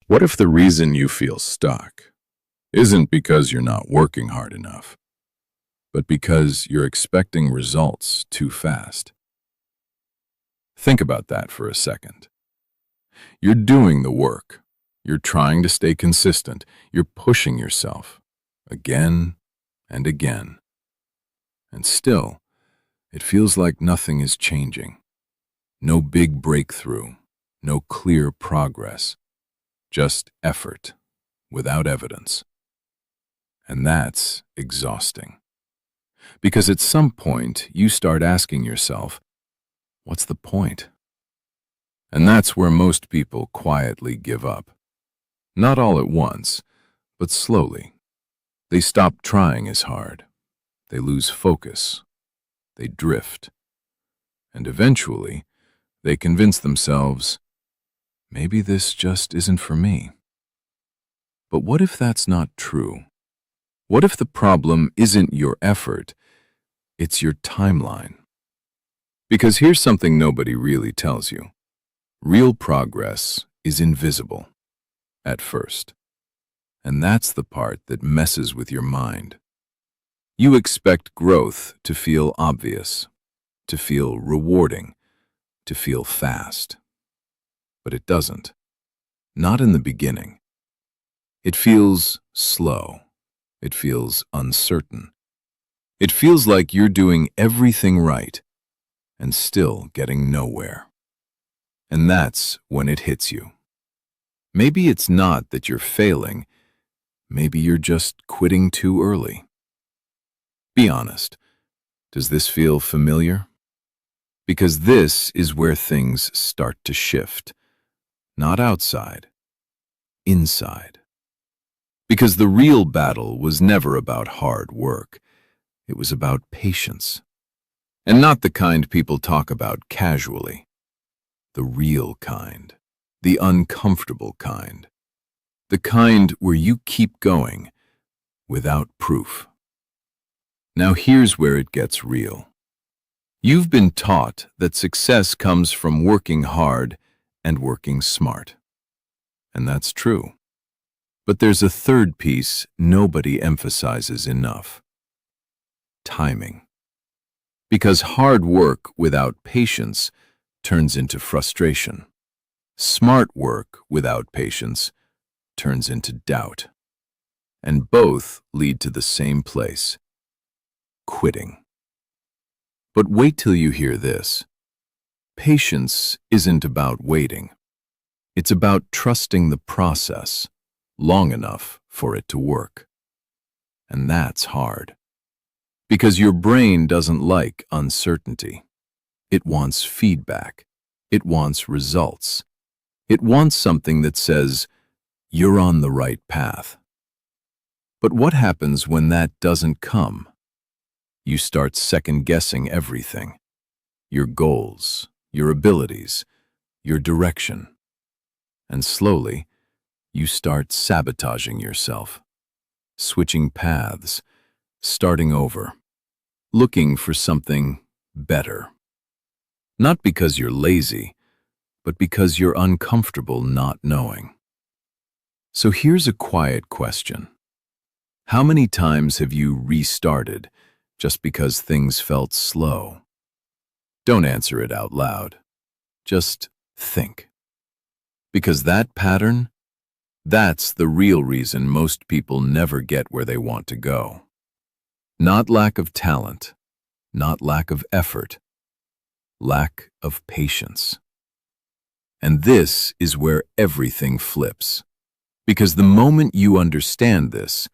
What if the reason you feel stuck isn't because you're not working hard enough, but because you're expecting results too fast? Think about that for a second. You're doing the work. You're trying to stay consistent. You're pushing yourself again and again. And still, it feels like nothing is changing. No big breakthrough, no clear progress, just effort without evidence. And that's exhausting. Because at some point, you start asking yourself, what's the point? And that's where most people quietly give up. Not all at once, but slowly. They stop trying as hard. They lose focus. They drift. And eventually, they convince themselves, maybe this just isn't for me. But what if that's not true? What if the problem isn't your effort, it's your timeline? Because here's something nobody really tells you. Real progress is invisible at first. And that's the part that messes with your mind. You expect growth to feel obvious, to feel rewarding, to feel fast. But it doesn't. Not in the beginning. It feels slow. It feels uncertain. It feels like you're doing everything right and still getting nowhere. And that's when it hits you. Maybe it's not that you're failing. Maybe you're just quitting too early. Be honest. Does this feel familiar? Because this is where things start to shift. Not outside, inside. Because the real battle was never about hard work. It was about patience. And not the kind people talk about casually. The real kind. The uncomfortable kind. The kind where you keep going without proof. Now here's where it gets real. You've been taught that success comes from working hard and working smart. And that's true. But there's a third piece nobody emphasizes enough. Timing. Because hard work without patience turns into frustration. Smart work without patience turns into doubt. And both lead to the same place. Quitting. But wait till you hear this. Patience isn't about waiting. It's about trusting the process long enough for it to work. And that's hard. Because your brain doesn't like uncertainty. It wants feedback. It wants results. It wants something that says, you're on the right path. But what happens when that doesn't come? You start second-guessing everything. Your goals, your abilities, your direction. And slowly, you start sabotaging yourself. Switching paths, starting over, looking for something better. Not because you're lazy, but because you're uncomfortable not knowing. So here's a quiet question. How many times have you restarted just because things felt slow? Don't answer it out loud. Just think. Because that pattern, that's the real reason most people never get where they want to go. Not lack of talent, not lack of effort, lack of patience. And this is where everything flips. Because the moment you understand this,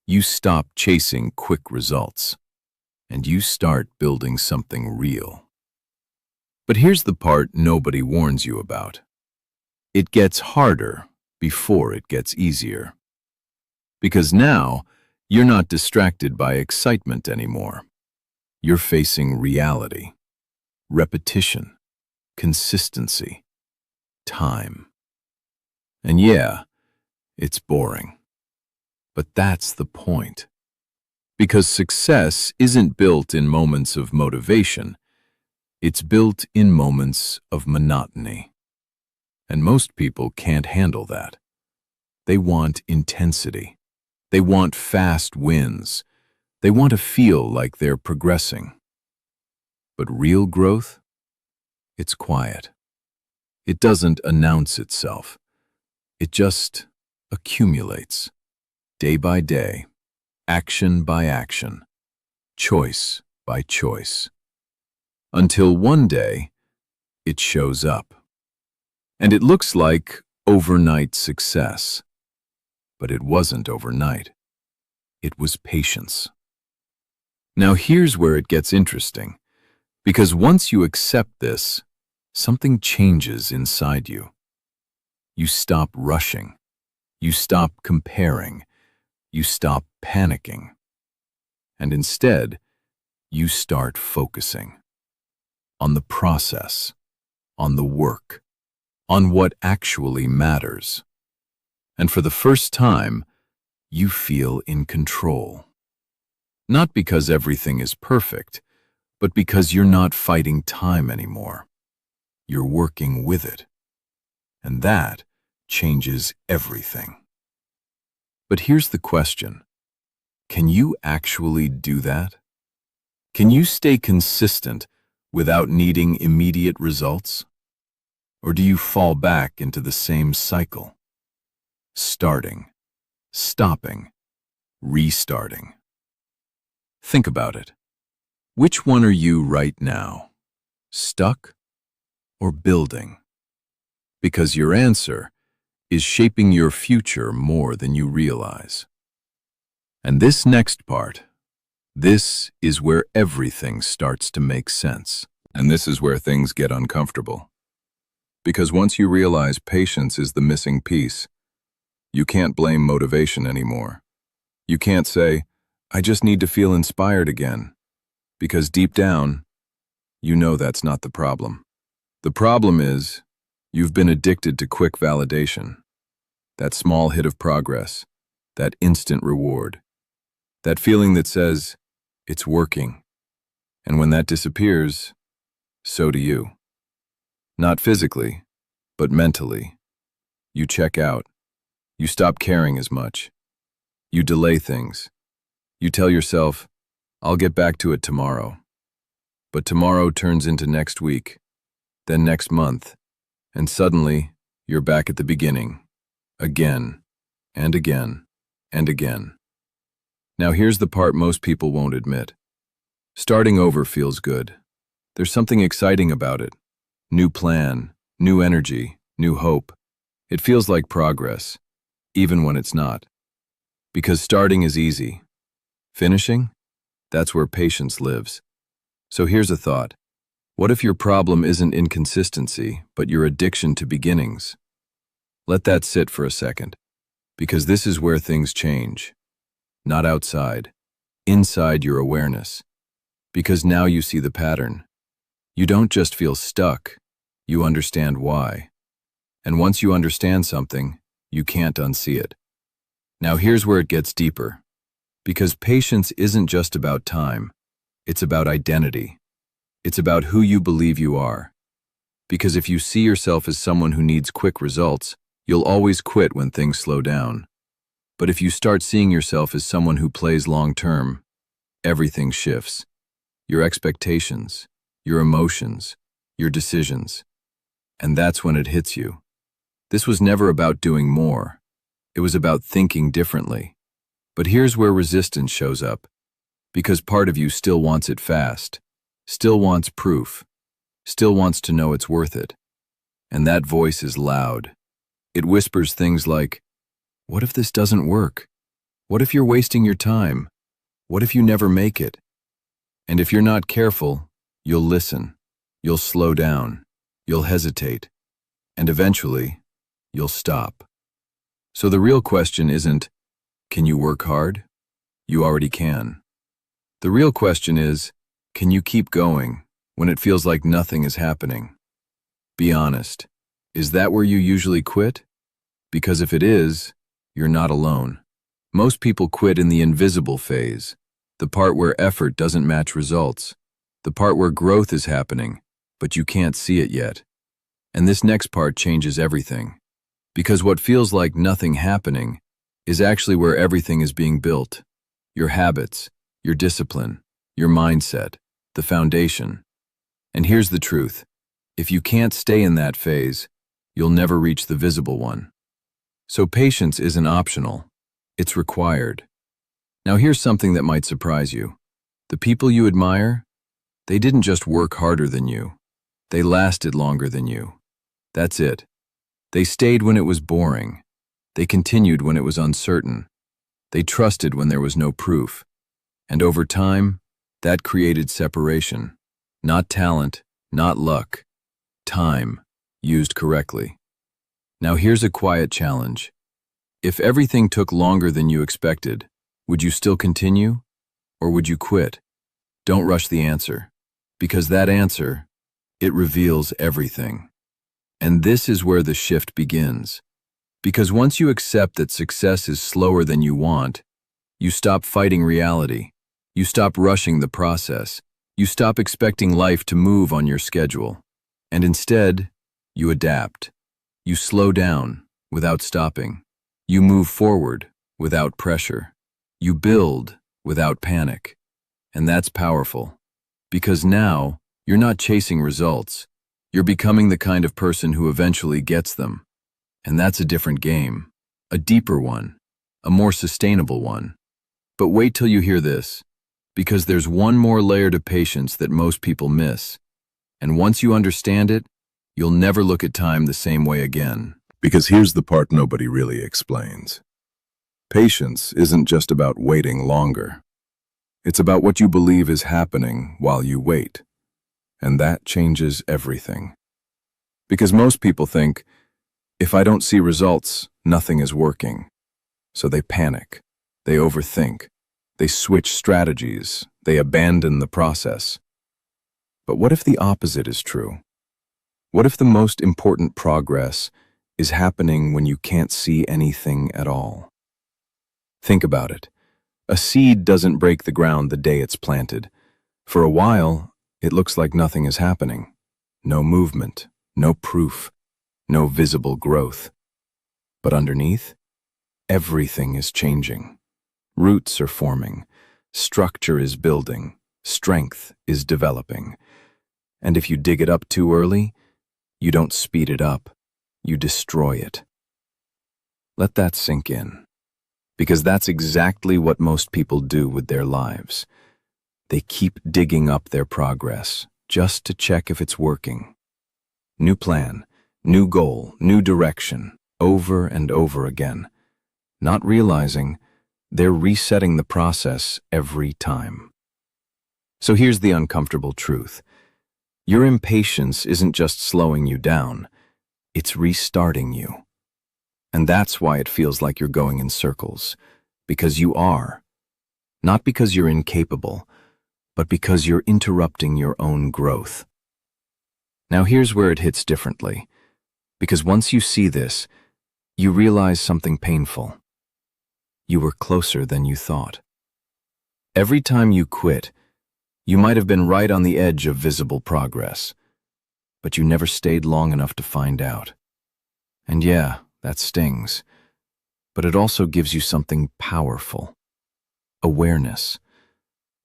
you stop chasing quick results, and you start building something real. But here's the part nobody warns you about. It gets harder before it gets easier. Because now, you're not distracted by excitement anymore. You're facing reality, repetition, consistency, time. And yeah, it's boring. But that's the point. Because success isn't built in moments of motivation. It's built in moments of monotony. And most people can't handle that. They want intensity. They want fast wins. They want to feel like they're progressing. But real growth? It's quiet. It doesn't announce itself. It just accumulates, day by day, action by action, choice by choice, until one day it shows up. And it looks like overnight success. But it wasn't overnight. It was patience. Now here's where it gets interesting, because once you accept this, something changes inside you. You stop rushing. You stop comparing. You stop panicking. And instead, you start focusing on the process, on the work, on what actually matters. And for the first time, you feel in control. Not because everything is perfect, but because you're not fighting time anymore. You're working with it. And that changes everything. But here's the question. Can you actually do that? Can you stay consistent without needing immediate results? Or do you fall back into the same cycle? Starting, stopping, restarting. Think about it. Which one are you right now? Stuck or building? Because your answer is shaping your future more than you realize. And this next part, this is where everything starts to make sense. And this is where things get uncomfortable. Because once you realize patience is the missing piece, you can't blame motivation anymore. You can't say, I just need to feel inspired again. Because deep down, you know that's not the problem. The problem is, you've been addicted to quick validation. That small hit of progress, that instant reward. That feeling that says, it's working. And when that disappears, so do you. Not physically, but mentally. You check out. You stop caring as much. You delay things. You tell yourself, I'll get back to it tomorrow. But tomorrow turns into next week, then next month, and suddenly you're back at the beginning, again, and again, and again. Now here's the part most people won't admit. Starting over feels good. There's something exciting about it. New plan, new energy, new hope. It feels like progress, even when it's not. Because starting is easy. Finishing? That's where patience lives. So here's a thought. What if your problem isn't inconsistency, but your addiction to beginnings? Let that sit for a second, because this is where things change. Not outside, inside your awareness. Because now you see the pattern. You don't just feel stuck, you understand why. And once you understand something, you can't unsee it. Now here's where it gets deeper. Because patience isn't just about time, it's about identity. It's about who you believe you are. Because if you see yourself as someone who needs quick results, you'll always quit when things slow down. But if you start seeing yourself as someone who plays long-term, everything shifts. Your expectations, your emotions, your decisions. And that's when it hits you. This was never about doing more. It was about thinking differently. But here's where resistance shows up. Because part of you still wants it fast, still wants proof, still wants to know it's worth it. And that voice is loud. It whispers things like, what if this doesn't work? What if you're wasting your time? What if you never make it? And if you're not careful, you'll listen, you'll slow down, you'll hesitate, and eventually, you'll stop. So the real question isn't, can you work hard? You already can. The real question is, can you keep going when it feels like nothing is happening? Be honest. Is that where you usually quit? Because if it is, you're not alone. Most people quit in the invisible phase, the part where effort doesn't match results, the part where growth is happening, but you can't see it yet. And this next part changes everything. Because what feels like nothing happening is actually where everything is being built. Your habits, your discipline, your mindset, the foundation. And here's the truth. If you can't stay in that phase, you'll never reach the visible one. So patience isn't optional. It's required. Now here's something that might surprise you. The people you admire, they didn't just work harder than you. They lasted longer than you. That's it. They stayed when it was boring. They continued when it was uncertain. They trusted when there was no proof. And over time, that created separation. Not talent, not luck. Time, used correctly. Now here's a quiet challenge. If everything took longer than you expected, would you still continue? Or would you quit? Don't rush the answer. Because that answer, it reveals everything. And this is where the shift begins. Because once you accept that success is slower than you want, you stop fighting reality. You stop rushing the process. You stop expecting life to move on your schedule. And instead, you adapt. You slow down without stopping. You move forward without pressure. You build without panic. And that's powerful. Because now, you're not chasing results. You're becoming the kind of person who eventually gets them. And that's a different game. A deeper one. A more sustainable one. But wait till you hear this. Because there's one more layer to patience that most people miss. And once you understand it, you'll never look at time the same way again. Because here's the part nobody really explains. Patience isn't just about waiting longer. It's about what you believe is happening while you wait. And that changes everything. Because most people think, if I don't see results, nothing is working. So they panic, they overthink, they switch strategies, they abandon the process. But what if the opposite is true? What if the most important progress is happening when you can't see anything at all? Think about it. A seed doesn't break the ground the day it's planted. For a while, it looks like nothing is happening. No movement, no proof, no visible growth. But underneath, everything is changing. Roots are forming, structure is building, strength is developing. And if you dig it up too early, you don't speed it up, you destroy it. Let that sink in. Because that's exactly what most people do with their lives. They keep digging up their progress, just to check if it's working. New plan, new goal, new direction, over and over again. Not realizing they're resetting the process every time. So here's the uncomfortable truth. Your impatience isn't just slowing you down, it's restarting you. And that's why it feels like you're going in circles. Because you are. Not because you're incapable, but because you're interrupting your own growth. Now here's where it hits differently. Because once you see this, you realize something painful. You were closer than you thought. Every time you quit, you might have been right on the edge of visible progress, but you never stayed long enough to find out. And yeah, that stings, but it also gives you something powerful. Awareness.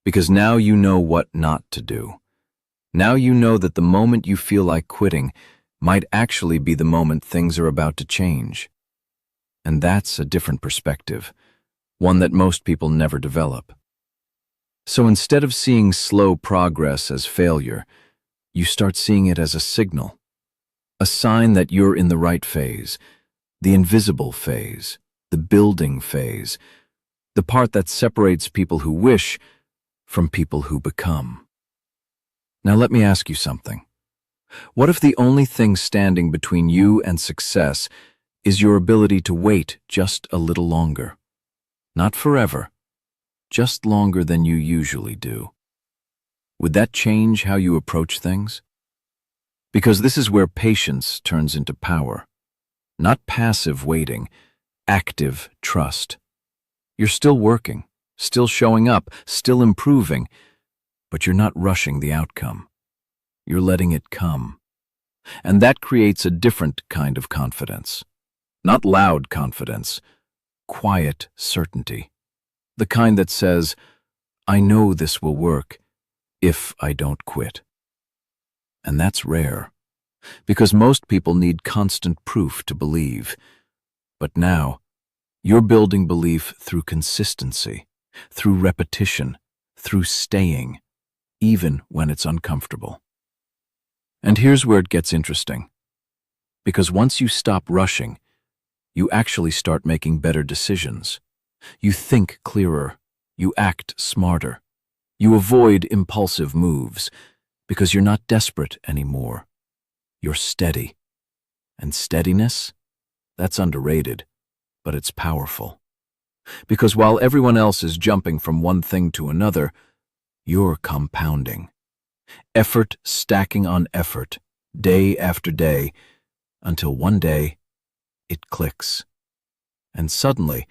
Because now you know what not to do. Now you know that the moment you feel like quitting might actually be the moment things are about to change. And that's a different perspective, one that most people never develop. So instead of seeing slow progress as failure, you start seeing it as a signal, a sign that you're in the right phase, the invisible phase, the building phase, the part that separates people who wish from people who become. Now let me ask you something. What if the only thing standing between you and success is your ability to wait just a little longer? Not forever, just longer than you usually do. Would that change how you approach things? Because this is where patience turns into power. Not passive waiting, active trust. You're still working, still showing up, still improving, but you're not rushing the outcome. You're letting it come. And that creates a different kind of confidence. Not loud confidence, quiet certainty. The kind that says, I know this will work if I don't quit. And that's rare, because most people need constant proof to believe. But now, you're building belief through consistency, through repetition, through staying, even when it's uncomfortable. And here's where it gets interesting. Because once you stop rushing, you actually start making better decisions. You think clearer, you act smarter, you avoid impulsive moves, because you're not desperate anymore. You're steady. And steadiness? That's underrated, but it's powerful. Because while everyone else is jumping from one thing to another, you're compounding. Effort stacking on effort, day after day, until one day, it clicks. And suddenly,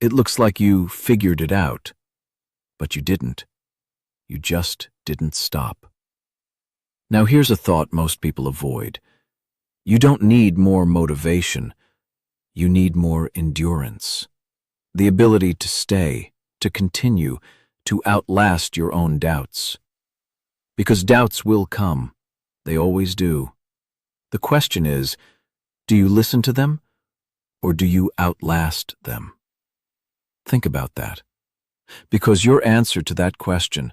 it looks like you figured it out. But you didn't. You just didn't stop. Now here's a thought most people avoid. You don't need more motivation. You need more endurance. The ability to stay, to continue, to outlast your own doubts. Because doubts will come. They always do. The question is, do you listen to them, or do you outlast them? Think about that. Because your answer to that question,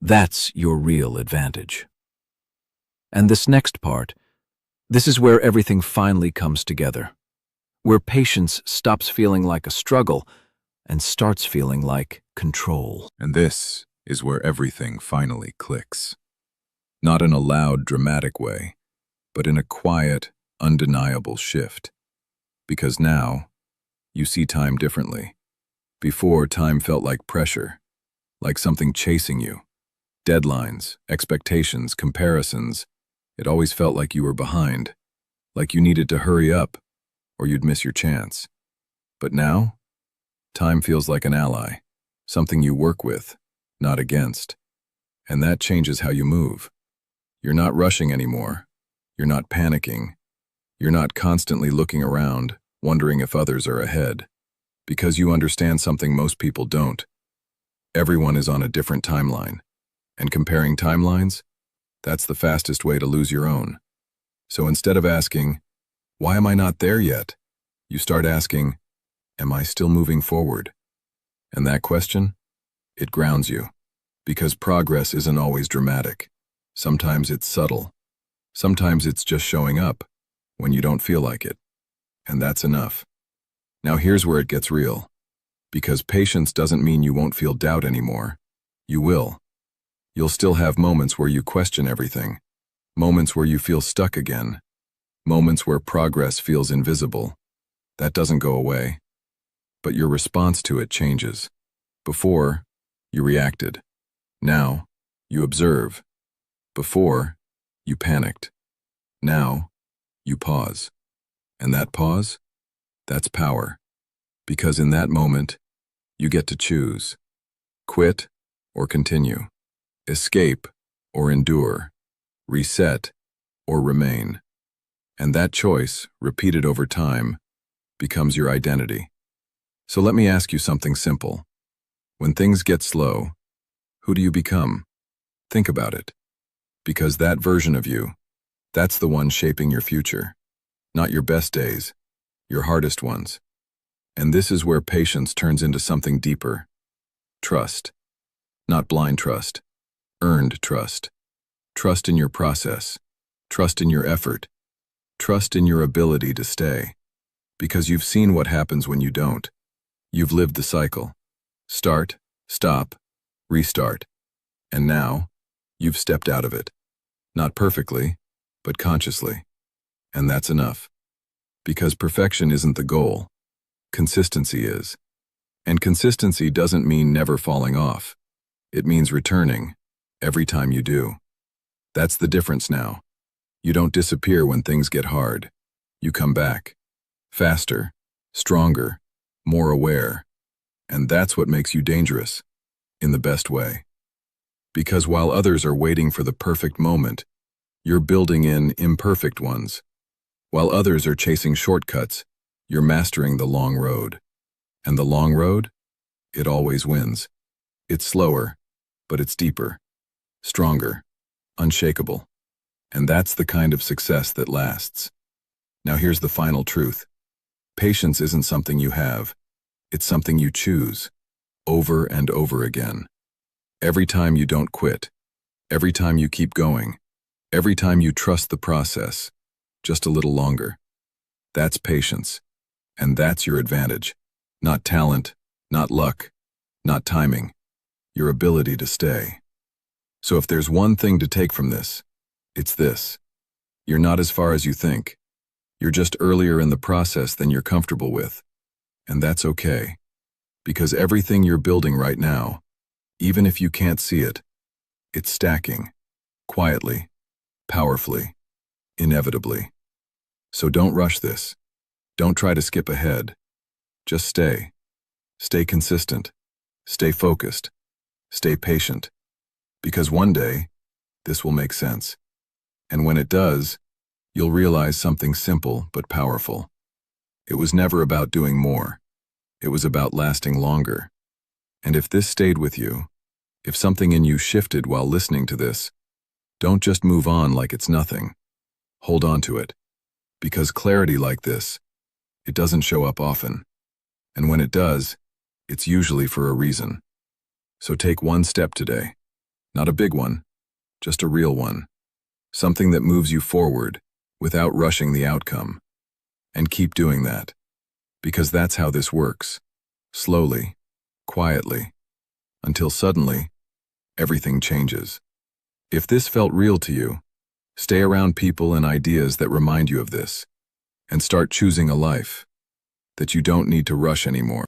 that's your real advantage. And this next part, this is where everything finally comes together. Where patience stops feeling like a struggle and starts feeling like control. And this is where everything finally clicks. Not in a loud, dramatic way, but in a quiet, undeniable shift. Because now, you see time differently. Before, time felt like pressure, like something chasing you. Deadlines, expectations, comparisons. It always felt like you were behind, like you needed to hurry up, or you'd miss your chance. But now, time feels like an ally, something you work with, not against. And that changes how you move. You're not rushing anymore. You're not panicking. You're not constantly looking around, wondering if others are ahead. Because you understand something most people don't. Everyone is on a different timeline. And comparing timelines, that's the fastest way to lose your own. So instead of asking, why am I not there yet? You start asking, am I still moving forward? And that question, it grounds you. Because progress isn't always dramatic. Sometimes it's subtle. Sometimes it's just showing up when you don't feel like it. And that's enough. Now here's where it gets real. Because patience doesn't mean you won't feel doubt anymore. You will. You'll still have moments where you question everything. Moments where you feel stuck again. Moments where progress feels invisible. That doesn't go away. But your response to it changes. Before, you reacted. Now, you observe. Before, you panicked. Now, you pause. And that pause? That's power. Because in that moment, you get to choose. Quit or continue. Escape or endure. Reset or remain. And that choice, repeated over time, becomes your identity. So let me ask you something simple. When things get slow, who do you become? Think about it. Because that version of you, that's the one shaping your future. Not your best days, your hardest ones. And this is where patience turns into something deeper. Trust. Not blind trust. Earned trust. Trust in your process. Trust in your effort. Trust in your ability to stay. Because you've seen what happens when you don't. You've lived the cycle. Start, stop, restart. And now, you've stepped out of it. Not perfectly, but consciously. And that's enough. Because perfection isn't the goal. Consistency is. And consistency doesn't mean never falling off. It means returning, every time you do. That's the difference now. You don't disappear when things get hard. You come back. Faster, stronger, more aware. And that's what makes you dangerous, in the best way. Because while others are waiting for the perfect moment, you're building in imperfect ones. While others are chasing shortcuts, you're mastering the long road. And the long road? It always wins. It's slower, but it's deeper, stronger, unshakable. And that's the kind of success that lasts. Now here's the final truth. Patience isn't something you have. It's something you choose, over and over again. Every time you don't quit, every time you keep going, every time you trust the process, just a little longer. That's patience. And that's your advantage. Not talent, not luck, not timing. Your ability to stay. So if there's one thing to take from this, it's this. You're not as far as you think. You're just earlier in the process than you're comfortable with. And that's okay. Because everything you're building right now, even if you can't see it, it's stacking. Quietly, powerfully, inevitably. So don't rush this. Don't try to skip ahead. Just stay. Stay consistent. Stay focused. Stay patient. Because one day, this will make sense. And when it does, you'll realize something simple but powerful. It was never about doing more. It was about lasting longer. And if this stayed with you, if something in you shifted while listening to this, don't just move on like it's nothing. Hold on to it. Because clarity like this, it doesn't show up often. And when it does, it's usually for a reason. So take one step today. Not a big one, just a real one. Something that moves you forward without rushing the outcome. And keep doing that. Because that's how this works. Slowly, quietly, until suddenly, everything changes. If this felt real to you, stay around people and ideas that remind you of this, and start choosing a life that you don't need to rush anymore.